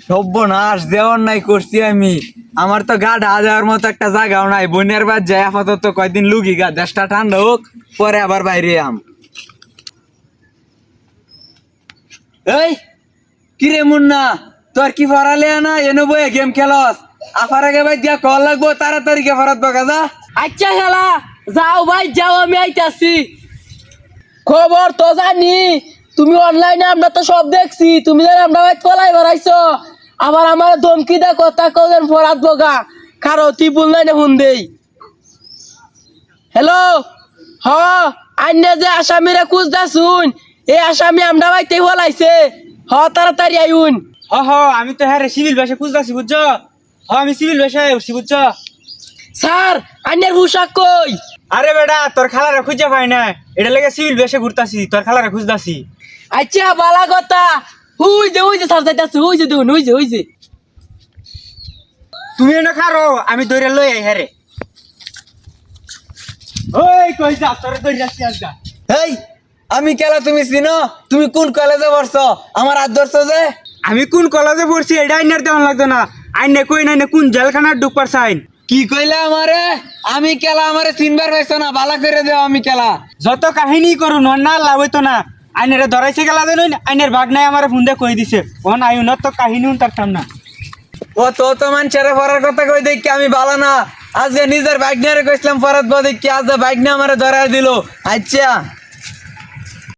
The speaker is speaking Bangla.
সর্বনাশ দেওয়ার নাই করছি আমি। আমার তো গা ঢা দেওয়ার মতো একটা জায়গাও নাই। বন্যার বাদ যায় আপাতত কয়দিন লুগি গা, দেশটা ঠান্ডা হোক, পরে আবার বাইরে আম। এই কিরে মুন্না, তোর কি ফরালে না এনে বয়ে গেম খেলস? আফার আগে ভাই দিয়া কল লাগবো, তাড়াতাড়ি কে ফরাত বগা যা। আচ্ছা শালা, যাও ভাই যাও, আমি আইতাছি। খবর তো জানি, তুমি অনলাইনে আমরা তো সব দেখছি, তুমি যেন আমরা ভাই কলাই বেড়াইছো, আবার আমার ধমকি দা কথা কলেন ফরাত বগা। কারো তুই বললাই না হুন দেই। হ্যালো, হ আইনে যে আসামিরা খুঁজদা শুন, এই আসামি আমরা ভাইতে বলাইছে, হ তাড়াতাড়ি আইউন। হ হ, আমি তো হ্যাঁ সিভিল ভাষা খুঁজতেছি বুঝছো। হ আমি সিভিল ভাষায় উঠছি বুঝছো। স্যার আইনের পোশাক কই? আরে বেটা, তোর খালারে খুঁজে পাই না, এটা লেগে সিভিল ভাষা ঘুরতাছি, তোর খালারে খুঁজতাছি। আচ্ছা বালা কথা, হুই যে স্যার যাইতাছে, হুই যে দেখুন, হুই যে। তুমি না খারো, আমি দৌড়ে লই আই হ্যারে। ওই কই যা, তোরে দৌড়ে যাচ্ছি আজকা। এই আমি খেলা তুমি চিনো? তুমি কোন কলেজে পড়ছো? আমার হাত ধরছো যে? আমি কোন কলেজে পড়ছি এটা আইনার দেওয়ান লাগতো না। আইনে কই নাই কোন জেলখানার ঢুকবার চাইন। কি কইলে আমারে? আমি খেলা আমারে চিনবার পাইছো না, বালা করে দেও আমি খেলা। যত কাহিনী করুন না লাভ হইতো না। আইনের ধরাইছে গেলা দেন, আইনের ভাগ নাই আমার ফোন দিয়ে কই দিছে ওন আইন তো কাহিনী তারতাম না। ও তো মানুষের পড়ার কথা কই দেখি আমি ভালো না। আজকে নিজের বাইক নিয়ে কইছিলাম পড়াত দেখি, আজ বাইক নিয়ে আমারে ধরাই দিল। আচ্ছা